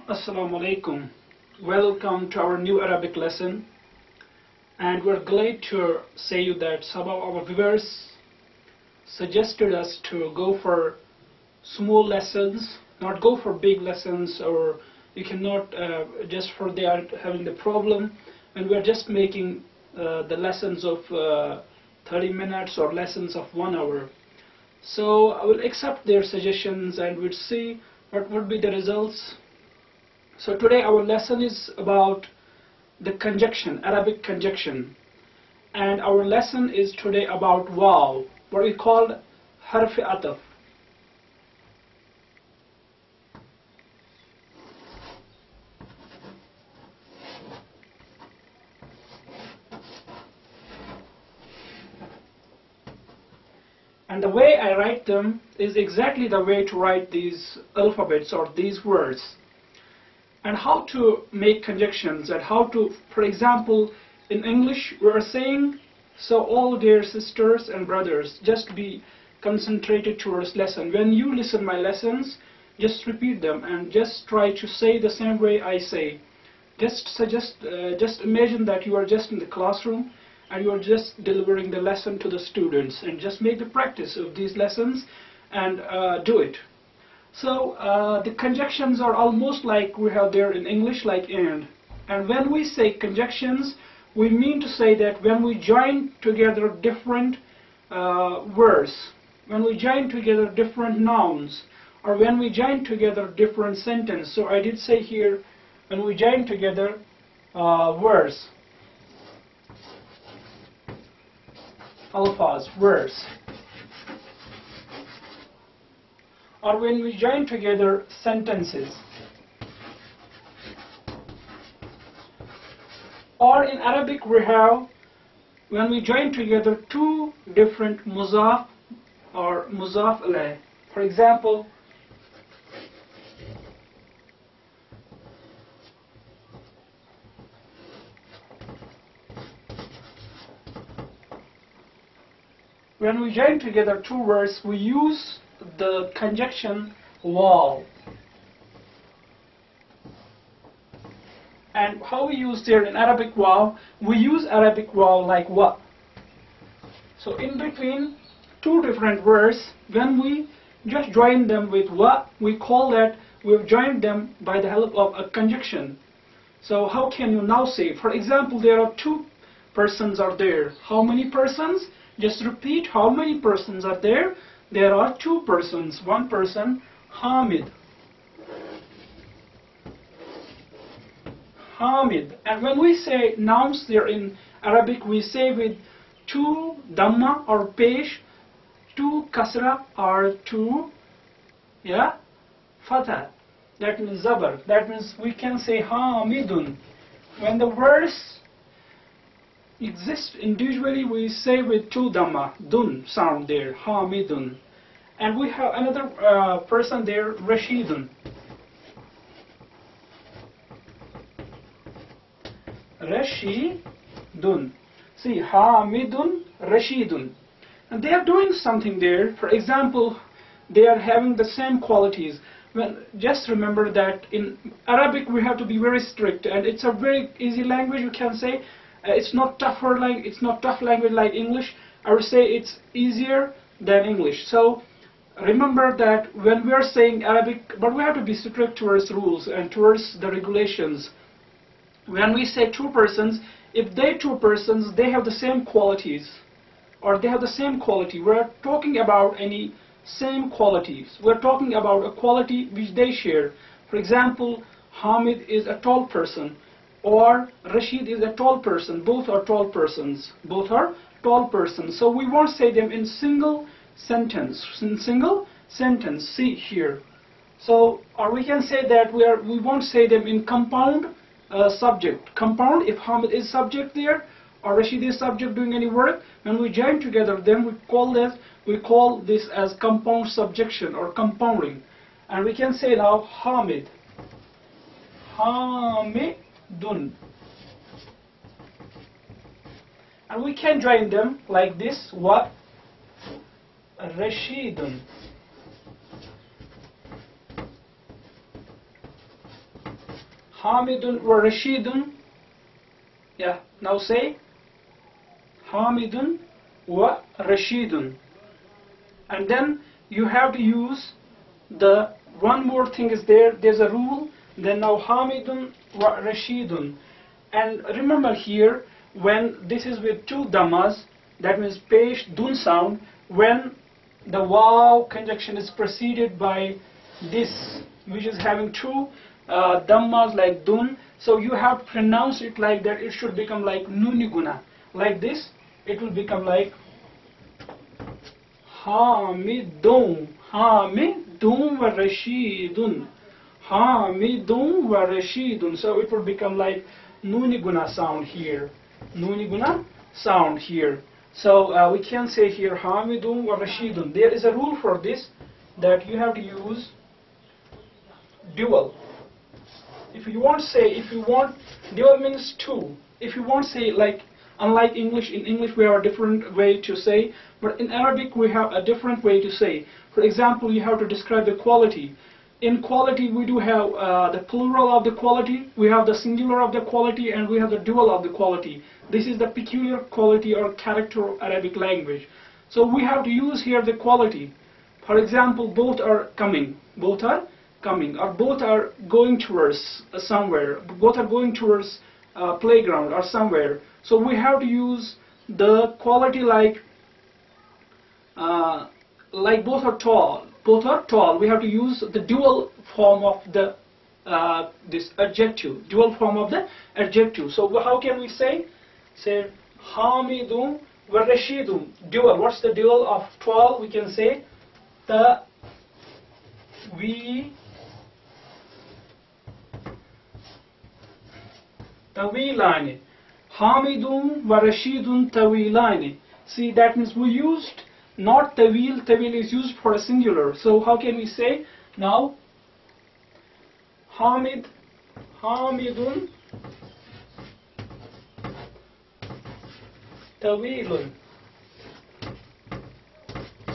Assalamu alaikum. Welcome to our new Arabic lesson, and we're glad to say you that some of our viewers suggested us to go for small lessons, not go for big lessons, or you cannot just for they are having the problem, and we're just making the lessons of 30 minutes or lessons of 1 hour. So I will accept their suggestions and we'll see what would be the results. So today our lesson is about the conjunction, Arabic conjunction, and our lesson is today about wow, what we call HARFI ATAF. And the way I write them is exactly the way to write these alphabets or these words. And how to make conjunctions and how to, for example, in English we are saying, so all dear sisters and brothers, just be concentrated towards lesson. When you listen my lessons, just repeat them and just try to say the same way I say. Just imagine that you are just in the classroom and you are just delivering the lesson to the students, and just make the practice of these lessons and do it. So the conjunctions are almost like we have there in English, like and when we say conjunctions, we mean to say that when we join together different words, when we join together different nouns, or when we join together different sentences. So I did say here, when we join together words, alphas, words, or when we join together sentences, or in Arabic we have when we join together two different muzaf or muzaf alayh. For example, when we join together two words, we use the conjunction wow. And how we use there in Arabic wow? We use Arabic wow like wa. So in between two different words, when we just join them with wa, we call that we've joined them by the help of a conjunction. So how can you now say, for example, there are two persons are there. How many persons? Just repeat, how many persons are there? There are two persons. One person, Hamid. Hamid. And when we say nouns there in Arabic, we say with two dhamma or pesh, two kasra or two fatha. That means zabar. That means we can say Hamidun. When the words exist individually, we say with two dhamma, dun sound there, Hamidun. And we have another person there, Rashidun. Rashidun. See, Hamidun, Rashidun. And they are doing something there. For example, they are having the same qualities. Well, just remember that in Arabic we have to be very strict, and it's a very easy language, you can say. It's not tough language like English. I would say it's easier than English. So remember that when we are saying Arabic, but we have to be strict towards rules and towards the regulations. When we say two persons, if they two persons, they have the same qualities, or they have the same quality, we're talking about any same qualities. We're talking about a quality which they share. For example, Hamid is a tall person, or Rashid is a tall person. Both are tall persons. Both are tall persons. So we won't say them in single sentence. In single sentence. See here. So, or we can say that we won't say them in compound subject. Compound, if Hamid is subject there, or Rashid is subject doing any work, when we join together, then we call this as compound subjection or compounding. And we can say now Hamid. Hamidun. And we can join them like this, what? Rashidun. Hamidun wa Rashidun. Yeah, now say Hamidun wa Rashidun. And then you have to use the one more thing is there's a rule. Then now Hamidun wa Rashidun. And remember here, when this is with two dhammas, that means pesh dun sound, when the wow conjunction is preceded by this, which is having two dhammas like dun, so you have to pronounce it like that. It should become like nuniguna. Like this, it will become like Hamidun, Hamidun wa Rashidun, Hamidun wa Rashidun. So it will become like nuniguna sound here, nuniguna sound here. So we can say here Hamidun wa Rashidun. There is a rule for this, that you have to use dual. If you want dual means two. If you want say like, unlike English, in English we have a different way to say, but in Arabic we have a different way to say. For example, you have to describe the quality. In quality we do have the plural of the quality, we have the singular of the quality, and we have the dual of the quality. This is the peculiar quality or character of Arabic language. So we have to use here the quality. For example, both are coming, both are coming, or both are going towards somewhere, both are going towards playground or somewhere. So we have to use the quality like both are tall. Both are tall. We have to use the dual form of the this adjective. Dual form of the adjective. So how can we say? Say Hamidun wa Rashidun. Dual. What's the dual of tall? We can say Tawilani. Hamidun wa Rashidun Tawilani. See, that means we used not Tawil. Tawil is used for a singular. So how can we say now? Hamidun Tawilun.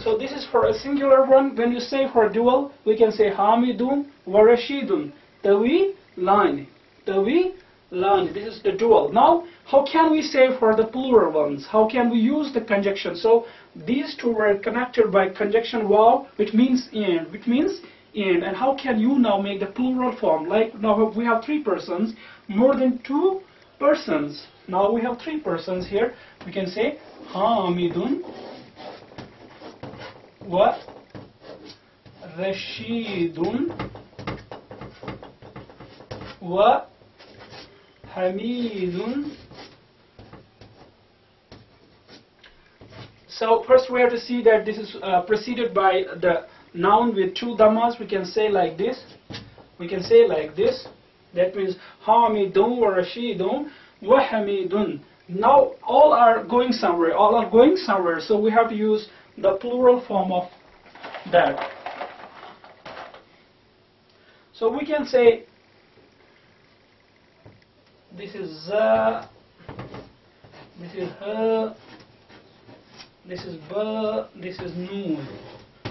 So this is for a singular one. When you say for a dual, we can say Hamidun wa Rashidun Tawilani. Tawilani. This is the dual. Now, how can we say for the plural ones? How can we use the conjunction? So these two were connected by conjunction wow, which means and, and how can you now make the plural form? Like now we have three persons, more than two persons. Now we have three persons here. We can say Hamidun wa Rashidun wa Hamidun. So first we have to see that this is preceded by the noun with two dhammas. We can say like this. We can say like this. That means Hamidun wa Rashidun wa Hamidun. Now all are going somewhere. All are going somewhere. So we have to use the plural form of that. So we can say this is za, this is ha, this is ba, this is noon.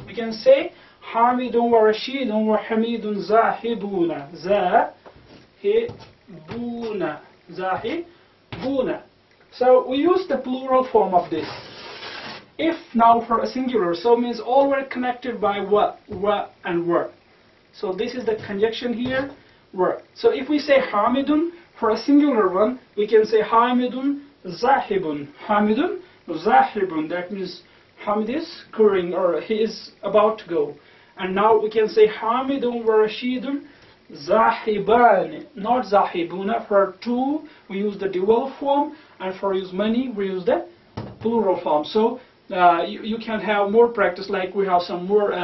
We can say Hamidun wa Rashidun wa Hamidun zahibuna. Zahibuna. Zahibuna. So we use the plural form of this. If now for a singular, so means all were connected by wa, and were. So this is the conjunction here, were. So if we say Hamidun, for a singular one, we can say Hamidun Zahibun. Hamidun Zahibun. That means Hamid is going, or he is about to go. And now we can say Hamidun wa Rashidun Zahibani. Not Zahibuna. For two, we use the dual form, and for use many, we use the plural form. So you can have more practice, like we have some more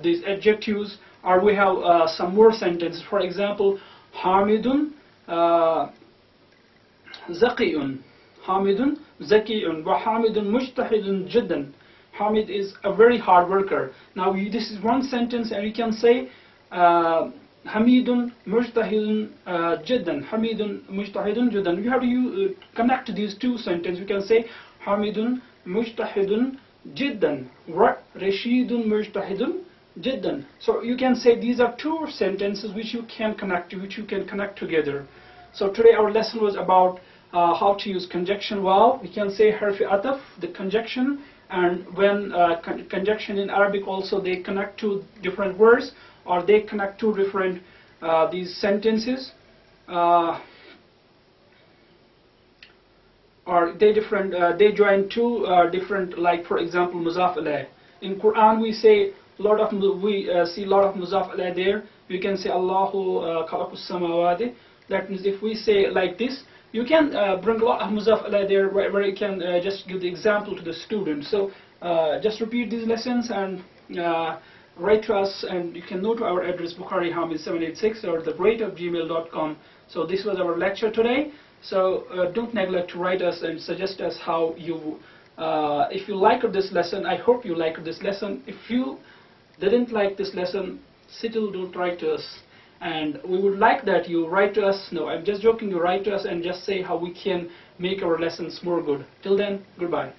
these adjectives, or we have some more sentences. For example, Hamidun Zaqi'un. Hamidun Zaqi'un wa Hamidun Mujtahidun Jiddan. Hamid is a very hard worker. Now this is one sentence, and you can say Hamidun Mujtahidun Jiddan. Hamidun Mujtahidun Jiddan. You have to connect these two sentences. You can say Hamidun Mujtahidun Jiddan wa Rashidun Mujtahidun جدا. So you can say these are two sentences which you can connect together. So today our lesson was about how to use conjunction. Well, we can say harfi ataf, the conjunction, and when conjunction in Arabic also, they connect to different words, or they connect to different these sentences, or they join two different, like for example muzaf alayh. In Quran we see a lot of muzaf alayh there. We can say Allahu khalaqus samawati. That means if we say like this, you can bring a lot of muzaf alayh there, where you can just give the example to the student. So just repeat these lessons and write to us, and you can note to our address bukharihamid786 or therate@gmail.com. So this was our lecture today. So don't neglect to write us and suggest us how you, if you liked this lesson. I hope you liked this lesson. If you didn't like this lesson, still don't write to us. And we would like that you write to us. No, I'm just joking. You write to us and just say how we can make our lessons more good. Till then, goodbye.